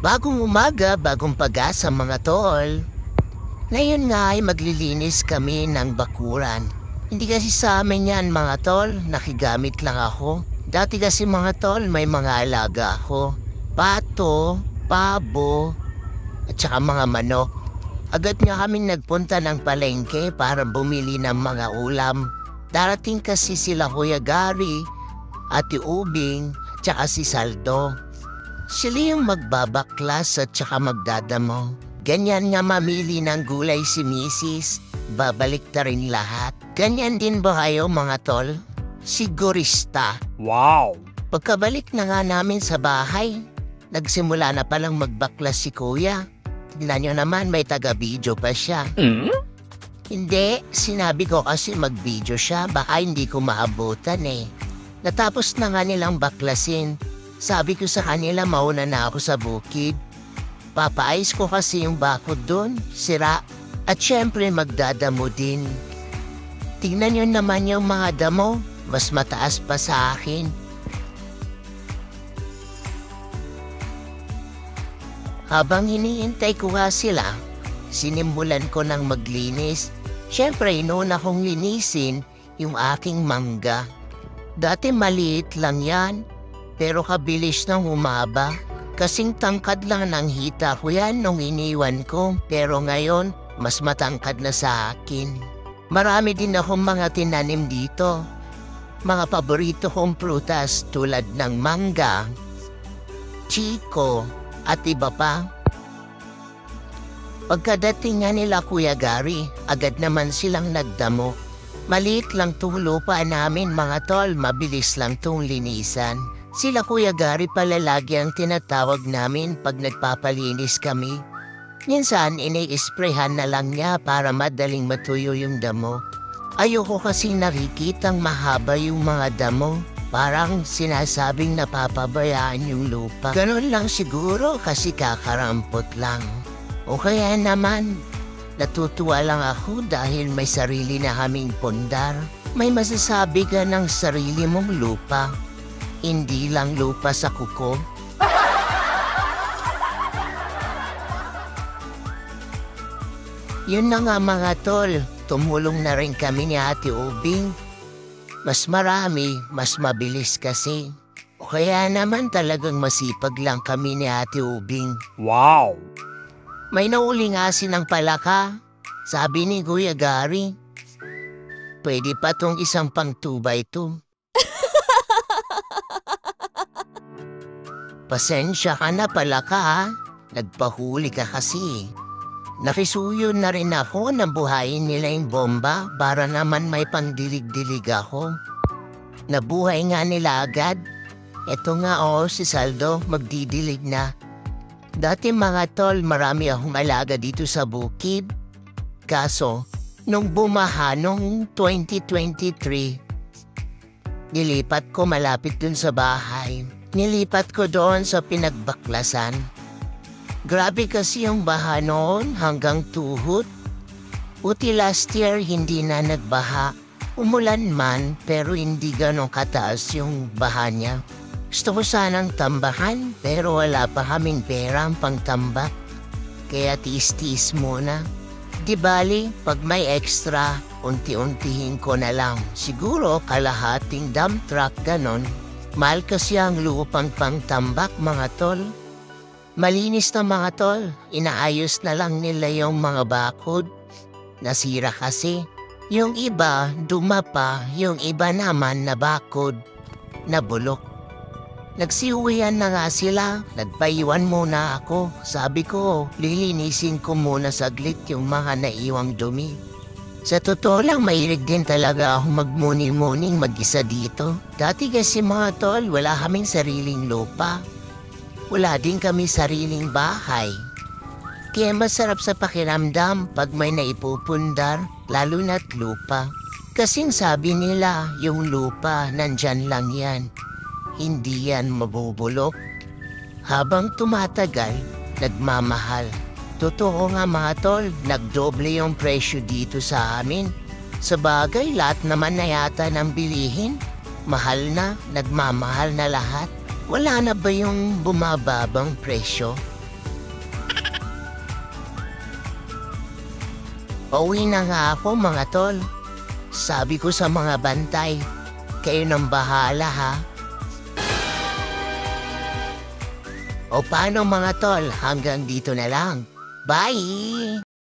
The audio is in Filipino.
Bagong umaga, bagong pag-asa mga tol. Ngayon nga ay maglilinis kami ng bakuran. Hindi kasi sa amin yan mga tol, nakigamit lang ako. Dati kasi mga tol, may mga alaga ako. Pato, pabo, at saka mga manok. Agad nga kaming nagpunta ng palengke para bumili ng mga ulam. Darating kasi sila Kuya Gary, Ate Ubing, at saka si Saldo. Sila yung magbabaklas at saka magdadamo. Ganyan nga mamili ng gulay si Mrs. Babalik na rin lahat. Ganyan din ba kayo mga tol? Sigurista. Wow! Pagkabalik na nga namin sa bahay, nagsimula na palang magbaklas si Kuya. Tignan nyo naman, may taga-video pa siya. Hindi, sinabi ko kasi mag-video siya, baka hindi ko maabutan eh. Natapos na nga nilang baklasin. Sabi ko sa kanila mauna na ako sa bukid. Papaayos ko kasi yung bakod doon, sira. At syempre magdadamo din. Tingnan nyo naman yung mga damo, mas mataas pa sa akin. Habang hinihintay ko nga sila, sinimulan ko ng maglinis. Syempre inuna kong linisin yung aking mangga. Dati maliit lang yan. Pero kabilis nang umaba. Kasing tangkad lang ng hita ko yan nung iniwan ko. Pero ngayon, mas matangkad na sa akin. Marami din akong mga tinanim dito. Mga paborito kong prutas tulad ng mangga, chiko, at iba pa. Pagkadating nga nila Kuya Gary, agad naman silang nagdamo. Maliit lang tong lupa namin mga tol, mabilis lang tong linisan. Sila Kuya Gary pala lagi ang tinatawag namin pag nagpapalinis kami. Minsan ini-sprayhan na lang niya para madaling matuyo yung damo. Ayoko kasi nakikitang mahaba yung mga damo. Parang sinasabing napapabayaan yung lupa. Ganon lang siguro kasi kakarampot lang. O kaya naman, natutuwa lang ako dahil may sarili na kaming pundar. May masasabi ka ng sarili mong lupa. Hindi lang lupa sa kuko. Yun na nga mga tol, tumulong na rin kami ni Ate Ubing. Mas marami, mas mabilis kasi. O kaya naman talagang masipag lang kami ni Ate Ubing. Wow! May nauli nga ng palaka. Sabi ni Kuya Gary, pwede pa tong isang pang 2x2. Pasensya ka na pala ka ha. Nagpahuli ka kasi. Nakisuyo na rin ako na buhayin nila yung bomba para naman may pangdilig-dilig ako. Nabuhay nga nila agad. Eto nga si Saldo magdidilig na. Dati mga tol marami akong alaga dito sa bukid. Kaso nung bumaha nung 2023, nilipat ko malapit dun sa bahay. Nilipat ko doon sa pinagbaklasan. Grabe kasi yung baha noon hanggang tuhod. Buti last year hindi na nagbaha. Umulan man pero hindi ganong kataas yung baha niya. Gusto ko sanang tambakan pero wala pa kaming perang pangtambak. Kaya tiis-tiis muna. Di bali, pag may extra, unti-untihin ko na lang. Siguro kalahating dump truck ganon. Mahal kasi ang lupang pangtambak mga tol. Malinis na mga tol, inaayos na lang nila yung mga bakod. Nasira kasi. Yung iba, dumapa, yung iba naman na bakod, nabulok. Nagsiuwian na nga sila, nagpaiwan muna ako. Sabi ko, lilinisin ko muna saglit yung mga naiwang dumi. Sa totoo lang, mahilig din talaga ako magmuni-muning mag-isa dito. Dati kasi mga tol, wala kaming sariling lupa. Wala din kami sariling bahay. Kaya masarap sa pakiramdam pag may naipupundar, lalo na't lupa. Kasing sabi nila, yung lupa, nandyan lang yan. Hindi yan mabubulok. Habang tumatagal, nagmamahal. Totoo nga mga tol, nagdoble yung presyo dito sa amin. Sa bagay, lahat naman na yata ng bilihin. Mahal na, nagmamahal na lahat. Wala na ba yung bumababang presyo? Pauwi na nga ako mga tol. Sabi ko sa mga bantay, kayo nang bahala ha. O paano mga tol, hanggang dito na lang. Bye!